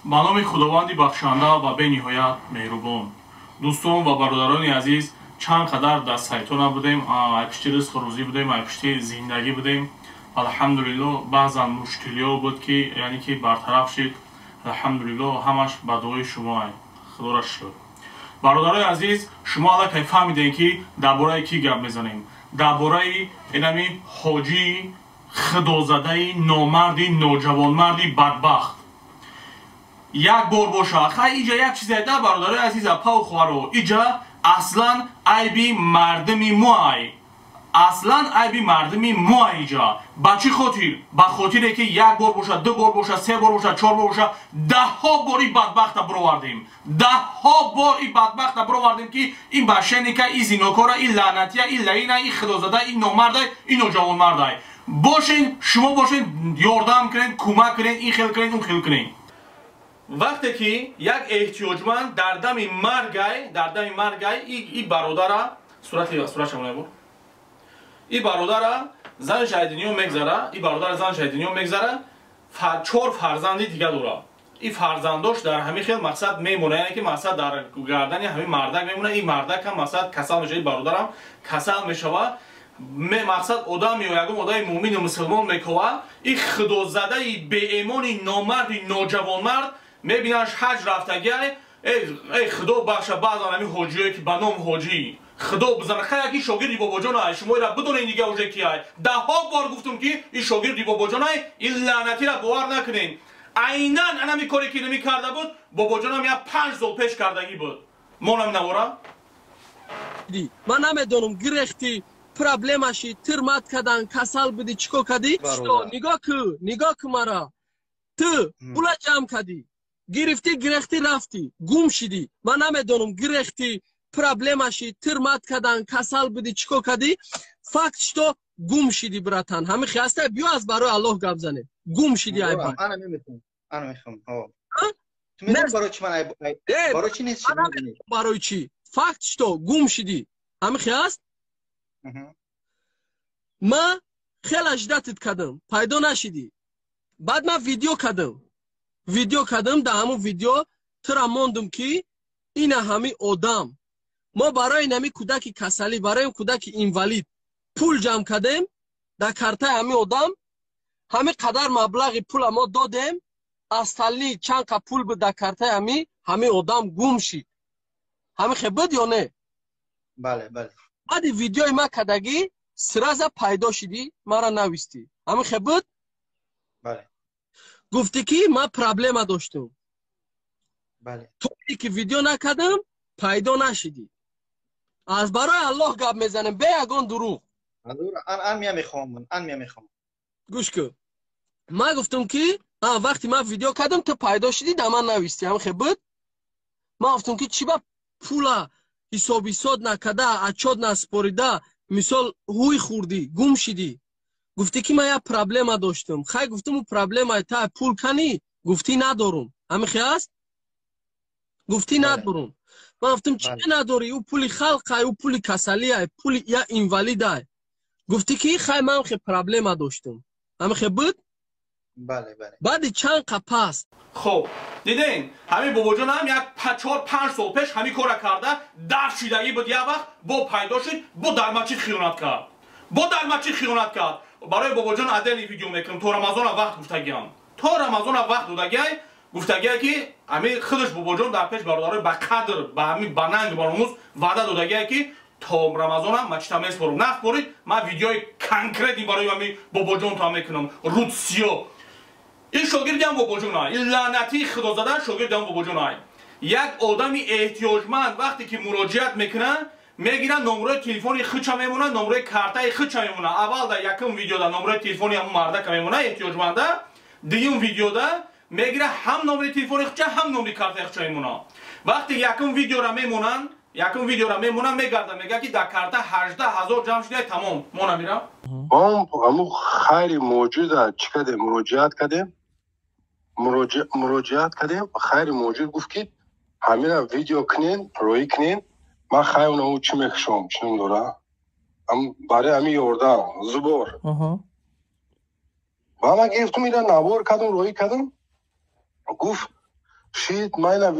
با نام خداوند بخشنده و به نهایت مهربان. دوستان و برادران عزیز، چند قدر در سایتون بودیم، پشتی رزق روزی بودیم، پشتی زندگی بودیم. الحمدلله بعضا مشکلیا بود که یعنی که برطرف شد. الحمدلله همش به دعای شما خدا را شکر. برادران عزیز، شما الان کی فهمیدین که درباره کی گپ میزنیم؟ درباره اینمی حاجی خدازده نامردی نوجوانمردی بدبخت. یک بار باشه خیلی اینجا یک چیز ده برادرای عزیز پاو خوارو اینجا اصلا عیبی مردمی موای اصلا عیبی مردمی موای اینجا با چی خاطر؟ با خاطره که یک بار باشه دو بار باشه سه بار باشه چهار بار باشه ده ها باری بدبخت بروردیم ده ها بار این بدبخت بروردیم که این بشنی که این زینوکاره این لعنتیه این لعینه این خدازده این نامرده این نوجوان مرده باشین شما باشین یاردم کنین کمک کنین این خیل کنین اون خیل کنین. وقتی که یک احتیاجمند در دم مرگای این برادر صورت شما نبود این برادر زن شهیدینیو میگذاره این برادر زن شهیدینیو میگذاره چهار فرزندی دیگه داره این فرزنداش در همین خیلی مقصد میمونه یعنی که مقصد در گردن همین مردک میمونه این مردک هم مقصد کسل میشه این برادرم کسل میشوه مقصد آدمی و یکم آدمی مومن و مسلمان میکوه این خدازده به ایمانی نامردی نوجوانمرد میبیننش حج رفتگی ای خدا بخشه بعضا همین حاجیایی که به نام حاجی خدا بزنه خیلی که شاگردی بابا جان های شما را بدون این دیگه اوجه کی های ده ها بار گفتم که این شاگردی بابا جان های این لعنتی را باور نکنین عینا انمی کاری که نمی کرده بود بابا جان هم یا 5 سال پیش کردگی بود مونم نوارا من نمیدونم گرفتی پرابلمشی ترمت کردن کسل بودی چیکو کردی نگاه که مرا تو پولا جمع کردی گرفتی رفتی گم شدی من نمیدونم گرفتی پرابلمشی ترمت کردن کسل بودی چیکو کردی فکتش تو گم شدی براتن همه خیاسته بیو از برای الله گپ زنه گم شدی ای با انا میخوام تو میدونی برای چی من برای چی نیست برای چی فکتش تو گم شدی همه خیاست ما خیلی اجدتت کردم پیدا نشدی بعد من ویدیو کردم در همون ویدیو ترا موندم که این همه آدم ما برای نمی کودک کسلی برای کودک اینوالید پول جمع کردیم در کارت همه آدم همه قدر مبلغ پول ما دادیم اصلی چند کا پول بود در کارت همه آدم گم شد همه خبرد یا نه بله بعد ویدیوی ما کدگی سرازا پیدا شدی مرا نویستی همه خبرد بله گفتی که ما پرابلم داشتم بله توی که ویدیو نکردم پیدا نشدی از برای الله گپ میزنم به یگان دروغ ان میخوام گوش کن ما گفتم که وقتی ما ویدیو کردم تو پیدا شدی در من نویستی هم خبرت ما گفتم که چی با پولا حسابی سود نکده اچاد نسپاریده مثال هوی خوردی گم شدی گفتی که من یک پرابلم داشتم خیلی گفتم اون پرابلم تا پول کنی گفتی ندارم همه خیاست گفتی ندارم من گفتم چی نداری او پولی خلق او پولی کسلی های پولی یا اینوالید های گفتی که خیلی من خیلی پرابلم داشتم همه خیلی بود بله بعد چند قپاست خب دیدین همین بابا جان هم یک 4-5 سال پیش همین کار کرده در شیدگی بود یک وقت با پیدا شد با در مسجد خیانت کرد برای بابا جان عدل ویدیو میکنم تو رمضان وقت گفتگی که همین خودش بابا جان در پیش برادرای با قدر با همین بننگ بارموز وعده دادگی که تا رمضان هم مسجد میسپارم نخورید من ویدیوی کانکریتی برای همین بابا جان تا میکنم رودسیو این شاگردی هم بابا جان های این لعنتی خدا زدن شاگردی هم بابا جان های یک آدمی احتیاجمند وقتی که مراجعت میکنن میگیرن نمره تلفنی خودش میمونه نمره کارت خودش میمونه اول در یکم ویدیو در نمره تلفنی هم مرده که میمونه احتیاجمنده دیگه ویدیو ده میگیره هم نمره تلفنی خودش هم نمره کارت خودش میمونه وقتی یکم ویدیو را میمونن میگرده میگه که در کارت 18000 جمع شده تمام مونه میره همون خیلی موجود چیکار مراجعت کردیم خیلی موجود گفت که همین ویدیو کنین روی کنین من خیلی اونو چی میکشم چنین داره برای همین یاردم زبور و من گرفتم میرن نوار کردم روی کردم گفت شید من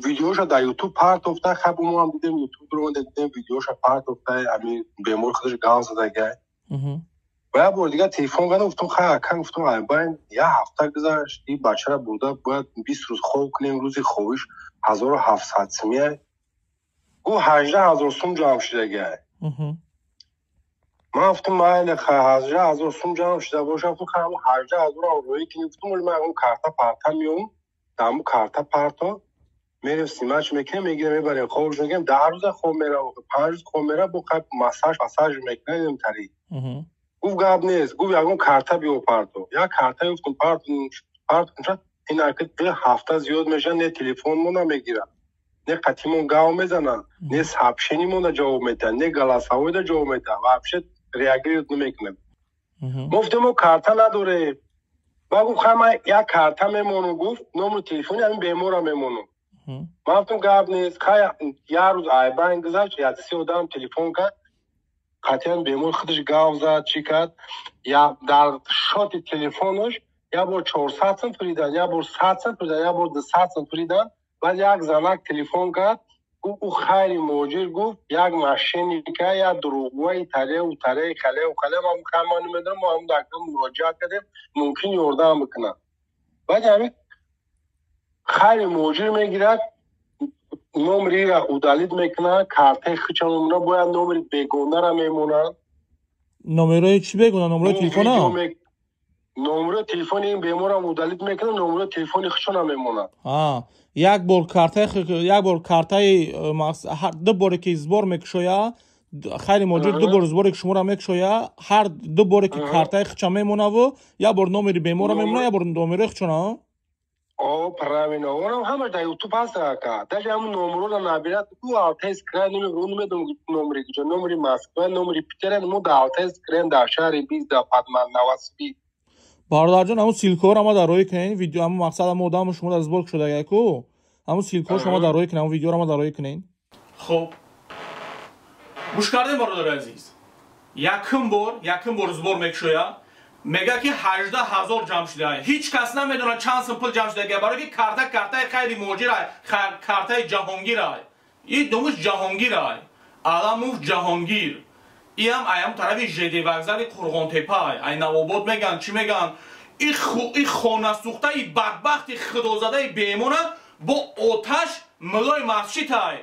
ویدیوشو در یوتیوب پارت افته خب ما هم دیدیم یوتیوب رو دیدیم ویدیوشو پارت افته همین بیمار خودش گاز زده و یه بار دیگه تلفن کردم گفتم خیلی گفتم باید یه هفته گذشت این بچه را برده باید 20 روز خواب کنیم روزی خوابش 1700 سمیه گو 18,000 سوم جمع شده گه من گفتم من 18,000 سوم جمع شده باشم گفتم خیلی 18,000 رو روی کنیم گفتم ولی من اون کارتا پارتا میوم دامو کارتا پارتا میریم سیماچ میکنیم میگیریم میبریم خوابش میگیم 10 روز خواب میره 5 روز خواب میره با خب مساج میکنیم تری گفت گاب نیست گفت یکم کارتا بیو پارتو یا کارتا گفتم پارت این حرکت به هفته زیاد میشه نه تلفن مون میگیرن نه قطیمون گاو میزنن نه سابشنیمون جواب میدن نه گلاساوی جواب میدن و افشت ریاگری نمیکنه گفتم کارتا نداره با گفتم من یک کارتا میمونم گفت نمبر تلفنی همین بیمارم میمونم من گفتم گاب نیست خیلی یه روز آیبان گذاشت یا سی آدم تلفن کرد قطعا بیمار خودش گاو زد چی کرد یا در شات تلفنش یا بار 400 سنت پریدن یا بار 100 سنت پریدن یا بار 200 سنت پریدن بعد یک زنک تلفن کرد او خیلی موجر گفت یک ماشینی که یا دروغوی تره و تره خله و خله ما خمان نمیدونم ما هم دکتر مراجعه کردیم ممکن یاردم بکنن بعد همین خیلی موجر میگیرد نمری را خودالید میکنن کارت خچمونا باید نمری بیگونه را میمونن نمره چی بگونن نمره تلفن ها نمره تلفن این بیمار را خودالید میکنن نمره تلفن خچون میمونن یک بار کارتای دو بار که زبر میکشویا خیلی موجود دو بار زبر که شما را میکشویا هر دو بار که کارتای خچ میمونه و یا بار نمری بیمار را میمونه یا بار نمره خچون پرامین اونم همه در یوتیوب هست که در همون نمره را نبیرد تو آتای سکرین نمیدونم نمری که نمری مسکو نمری پیتر مو در آتای سکرین در شهر 20 در پدمن نواسبی برادر جان همون سیلکور هم در روی کنین ویدیو هم مقصد هم آدم شما از بلک شده یکو همون سیلکور شما در روی کنین همون ویدیو هم در روی کنین خب گوش کردین برادر عزیز یکم بار زبر میکشویا میگه که 18,000 جمع شده هیچ کس نمیدونه چند سمپل جمع شده برای که کارتا خیلی موجی رای کارتای جهانگیر رای این دومش جهانگیر رای علاموف جهانگیر ایام طرف جدی وگزل قرغان تپه ای نواباد میگن چی میگن این خانه سوخته این بدبخت خدازده بیمونه با آتش ملای مسجد های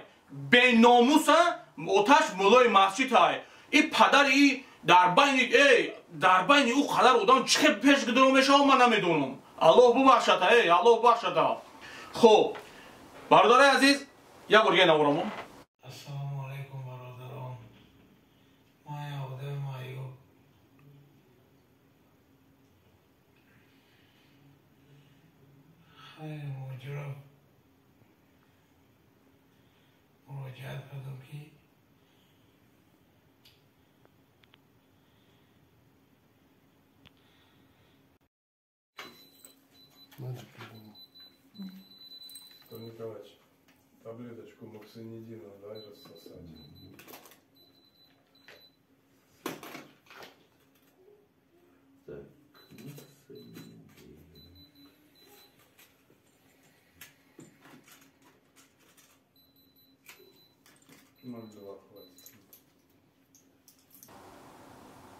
به ناموس آتش ملای مسجد های این پدر ای در بین او قدر آدم چه پیش گذرو میشه من نمیدونم الله ببخشد الله ببخشد خب برادر عزیز یک بار نورمون السلام علیکم برادران ما آدم ایوب خیلی مجرم مراجعت کردم که Николаевич, таблеточку моксинидина дай рассосать. Так, моксинидин.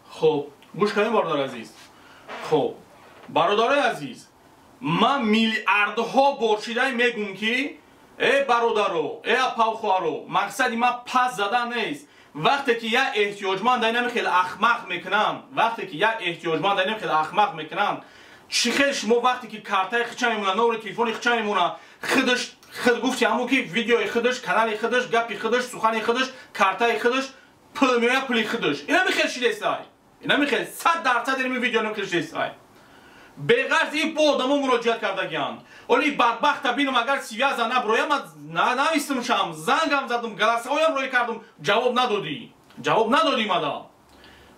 خب گوش کنید برادر عزیز خب برادر عزیز من میلیاردها برشیده میگم که ای برادرو ای اپاوخوارو مقصدی من پس زدن نیست وقتی که یه احتیاجمند اینم خیلی احمق میکنن چی خیلی شما وقتی که کارتای خچه میمونه نور تلفنی خچه میمونه خود گفتی همون که ویدیوی خودش کانال خودش گپی خودش سخن خودش کارتای خودش پلی خودش اینا میخیل چی دستای اینا میخیل 100% این ویدیو نمیخیل دستای به غرض این با آدمو مراجعت کردگیان ولی بدبخت بینم اگر سیویا زنه برویم نویستم شم زنگم زدم گلاسه هایم روی کردم جواب ندادی مدا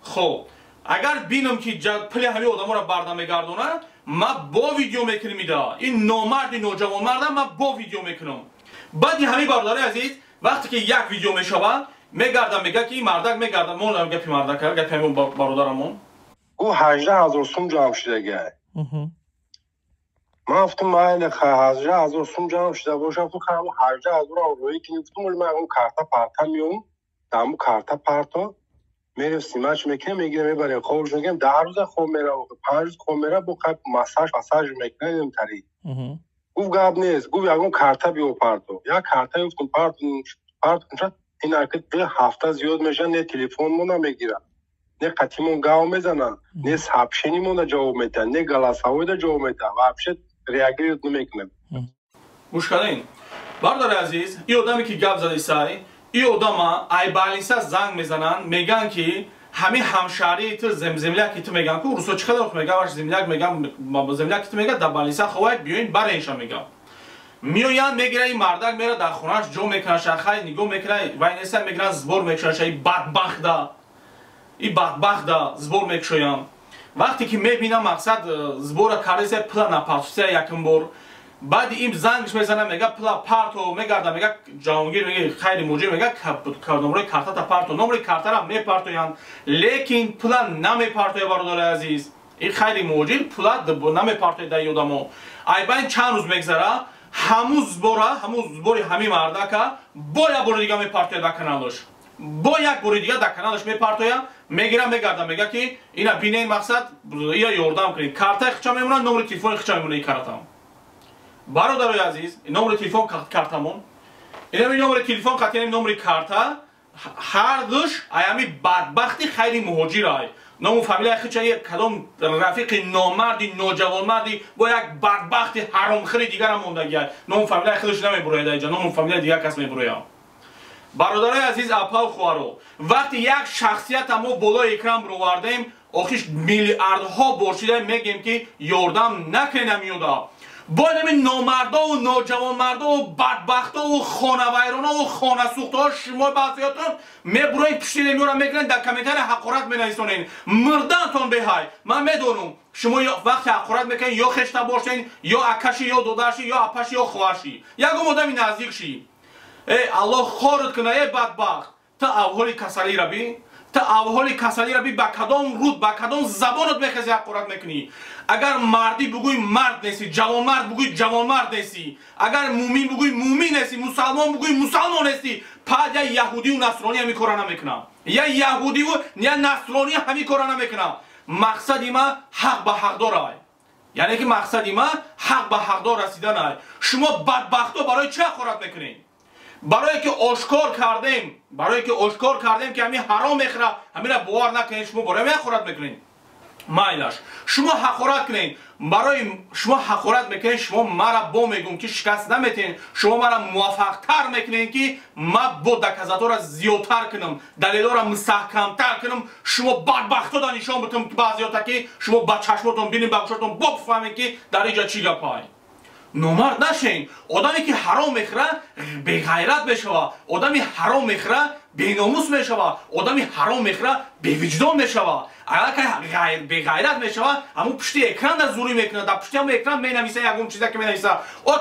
خب اگر بینم که پلی همه آدمو را برده میگردونه من با ویدیو میکنم میده این نامرد نوجوان مردم من با ویدیو میکنم بعد همه برادر عزیز وقتی که یک ویدیو میشود میگردم میگه که این مردک میگردم مون گپی مردک کرد گپی همون برادرمون او 18,000 سوم جمع شده گه من گفتم مایل 18,000 سوم جمع شده باشم تو خرم 18,000 آورویی که گفتم ولی من اون کارتا پارتا میوم دامو کارتا پارتا میره سیماچ میکنه میگیره میبره خورج میگم 10 روز خوب میره 5 روز خوب میره بو خب مساج میکنه دیم تری گفت گاب نیست گفت اون کارتا بیو پارتو یا کارتا گفتم پارت این حرکت به هفته زیاد میشه نه تلفنمون میگیره نه قطیمون گاو میزنن نه سابشنیمون جواب میدن نه گلاساوی جواب میدن واپس ریاگریت نمیکنه مشکلین بردار عزیز این آدمی که گپ زده سای این آدم ای بالینسا زنگ میزنن میگن که همین همشهری تو زمزملیک تو میگن که روسو چه خدمت میگن واش زمزملیک میگن زمزملیک تو میگن در بالینسا خوای بیاین برایشان میگم میویان میگیره این مردک میره در خونهش جو میکنه شخای نگاه میکنه و این اصلا میگیرن زبور میکشن این بدبخت دا زبور میکشویم وقتی که میبینم مقصد زبور کاریسه پلا نپاسه یکم بار بعد این زنگش میزنه میگه پلا پارتو میگرده میگه جهانگیر میگه خیلی موجی میگه نمره کارتا تا پارتو نمره کارتا را میپارتویان لیکن پلا نمیپارتوی برادر عزیز این خیلی موجی پلا نمیپارتوی در یودمو ای باید چند روز میگذره همون زبوری همین مردکه با یک بار دیگه میپارتوی در کانالش با یک بار دیگه در کانالش میپارتوی میگیرم میگردم میگه که اینا بینین مقصد یا یوردام کنید کارتا خچا میمونه نمره تلفن خچا میمونه این کارتام برادرای عزیز نمره تلفن کارتامون اینا نمره تلفن قطعا نمره کارتا هر دوش ایامی بدبختی خیلی مهاجرای نمو فامیلای خچا یک کدام رفیق نامردی نوجوانمردی با یک بدبختی حرامخوری دیگر هم موندگی نمو فامیلای خودش نمیبره اینجا نمو فامیلای دیگر کس میبره برادرای عزیز اپا و خوارو وقتی یک شخصیت ما بالای اکرام رو وردیم آخیش میلیاردها برشیده میگیم که یاردم نکنه میودا باید همین نامردا و نوجوان مردا و بدبختا و خانه ویرانا و خانه سوخته ها شما بحثیاتون میبروین پشتی نمیورم میگنن در کمیتر حقارت مینویسونین مردنتون بهای من میدونم شما وقتی حقارت میکنین یا خشته باشین یا اکشی یا دودرشی یا اپشی یا خواشی یکم آدمی نزدیک شی ای الله خارت کنه ای بدبخت تا اول کسلی را بی تا اول کسلی را بی با کدام رود با کدام زبانت میخوازی حقارت میکنی اگر مردی بگوی مرد نیستی جوان مرد بگوی جوان مرد نیستی اگر مومین بگوی مومین نیستی مسلمان بگوی مسلمان نیستی پس یا یهودی و نصرانی همی کارا نمیکنه یا یهودی و یا نصرانی همی کارا نمیکنه مقصدی ما حق به حق داره یعنی که مقصدی ما حق به حق دار رسیدن است شما بدبختا برای چه حقارت میکنین برای که آشکار کردیم که همین حرام میخوره همین را باور نکنین شما برای من حقارت میکنین مایلش شما حقارت کنین برای شما حقارت میکنین شما مرا با میگم که شکست نمیتین شما مرا موفق تر میکنین که ما با دکزاتا را زیادتر کنم دلیلا را مستحکم تر کنم شما بدبختا دا نشان بتم که بعضیاتا که شما با چشماتون بینین بگوشتون بفهمین که در اینجا چی گپای نامرد نشین آدمی که حرام میخوره بی غیرت میشوه آدمی حرام میخوره بی ناموس میشوه آدمی حرام میخوره بی وجدان میشوه اگر که بی غیرت میشوه همون پشتی اکران در زوری میکنه در پشتی همون اکران مینویسه یکم چیزی که مینویسه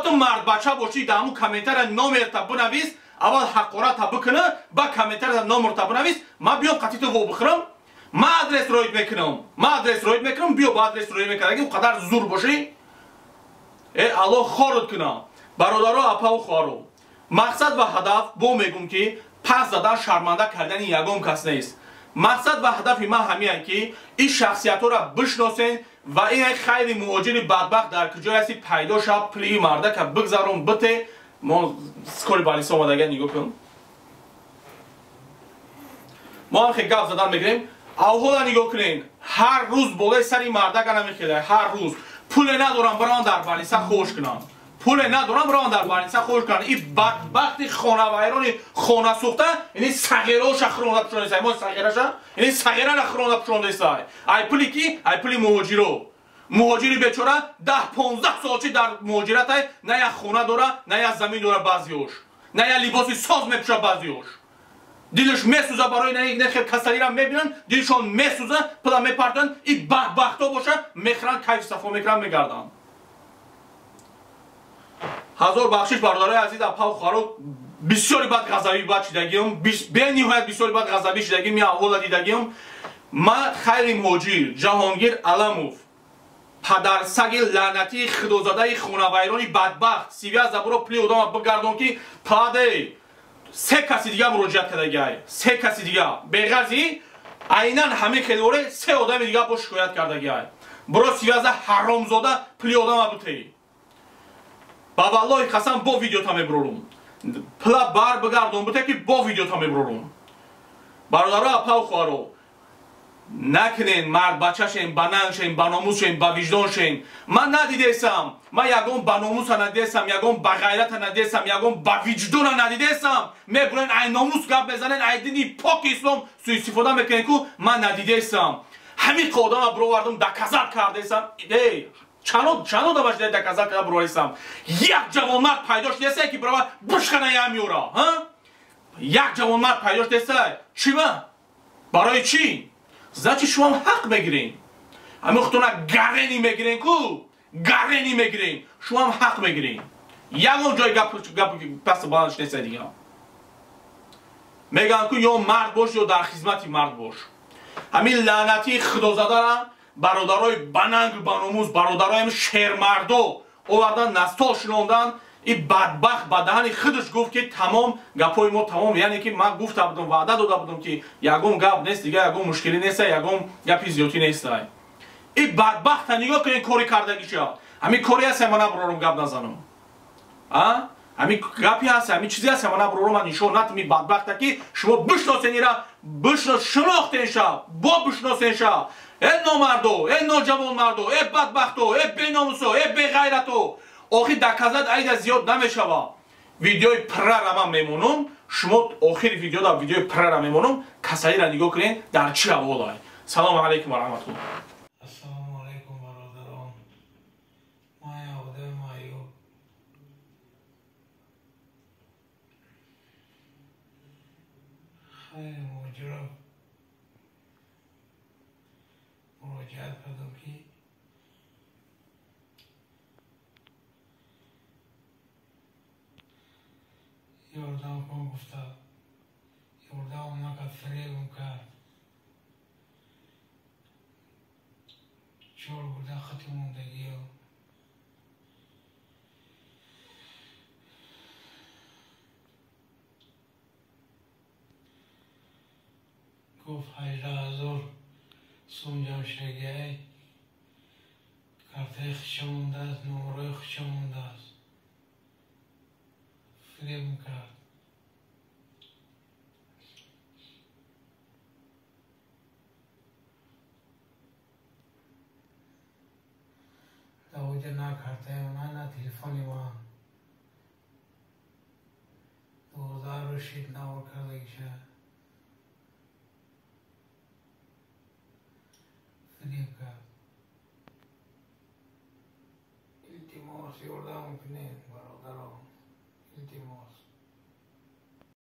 تو مرد بچه باشی در همون کامنتر نامرت بنویس اول حقارت بکنه با کامنتر نامرت بنویس من بیام قطعی تو بخورم من ادرس روید میکنم بیا با ادرس روید میکنم اگه قدر زور باشی الله خارت کنه برادرها اپا و خوارو مقصد و هدف با میگم که پس زدن شرمنده کردن یگم کس نیست مقصد و هدف ما همینه که این شخصیت ها را بشناسین و این خیلی مهاجر بدبخت در کجای هستی پیدا شد پلی مرده که بگذارم بته ما سکولی بالیسا آمدگه نگاه کنم ما هم خیلی گفت زدن میگریم اولا نگاه کنین هر روز بالای سری مرده که نمیخیله هر روز پول ندارم بران در بالیسا خوش کنم این بدبختی خانه ویرانی خانه سوخته اینی صغیره شخرونه پشونده سای ما صغیره شا اینی صغیره نخرونه پشونده سای ای پولی کی ای پولی مهاجری بیچاره 10-15 سالچی در مهاجرت های نه یک خونه داره نه یک زمین داره بعضیوش نه یک لباسی ساز میپوشه بعضیوش دیلش میسوزه برای نه خیلی کسلی را میبینن دیلشون میسوزه پلا میپردن این بدبختا باشه میخرن کیف صفا میکرن میگردن هزار بخشش برادرای عزیز اپا و خارو بسیاری بد غضبی بد شدگیم به نهایت بسیاری بد غضبی شدگیم یا اول دیدگیم من خیلی مهاجر جهانگیر علموف падарсаги лаънати худозадаи хунавайрони бадбахт сивия забуро пули одама бигардон ки паде се каси дига муроҷиат кардагиай се каси дига беғази айнан ҳаме хелоре се одами дига бо шикоят кардагиай биро сивиаза ҳаромзода пули одама бутаи ба валлоҳи қасам бо видеота мебурорум пула бар бигардон буте ки бо видеота мебурорум бародаро апав хоҳаро накунен мард бачашен ба нангшен ба номусшен ба виҷдоншен ман надидесам ман ягон ба номуса надидесам ягон ба ғайрата надидесам ягон ба виҷдона надидесам мебурен ай номус гап мезанен ай дини поки ислом суистифода мекунен ку ман надидесам ҳамин қодама бировардам даказат кардесам чанод аважда даказат карда бироварисам як ҷавонмард пайдо шудесае ки бирова бушханаям меёра як ҷавонмард пайдо шудесае чима барои чӣ значит шумо ҳақ мегирен амихтуна гарени мегирен ку гарени мегирен шумо ҳақ мегирен ягон ҷои гап паст баландш неста дига мегӯянд ку ё мард бош ё дар хизмати мард бош ҳамин лаънати худозадара бародарои банангу баномӯз бародароям шермардо овардан настол шинондан и бадбахт ба даҳани худаш гуфт ки тамом гапҳои мо тамом яъне ки ман гуфта будам ваъда дода будам ки ягон гап нест дига ягон мушкилӣ неста ягон гапи зиёдӣ нестай и бадбахта нигоҳ кунед кори кардагиша ҳамин кори ҳаст ма набурорум гап назанам ҳамин гапи ҳаст ҳамин чизе ҳаст ма набурорум ман нишон натм и бадбахта ки шумо бишносенира шинохтенша бо бишносенша э номардо э ноҷавонмардо э бадбахто э беномусо э беғайрато охир даказат айда зиёд намешава видеои пиррара ман мемонам шумо охири видеода видеои пиррара мемонам касалира нигоҳ кунед дар чӣ ҳаволае салому алайкум ва раҳматуллоҳ ассалому алайкум бародарон ман явдем айюб хайри муҷраб муроҷиат кардам ки ёрдам кун гуфта ёрдамам накард фиребам кард чор бурда хати мондагиё гуфт 18,000 сум ҷамшидагиай картаи хиша мондааст номерои хиша мондааст фиребам кард давоҷа на картаи ман на телефони ман 12 рӯшид навор кардагиша фиреб кард илтимос ёрдамам кунед бародарон илтимос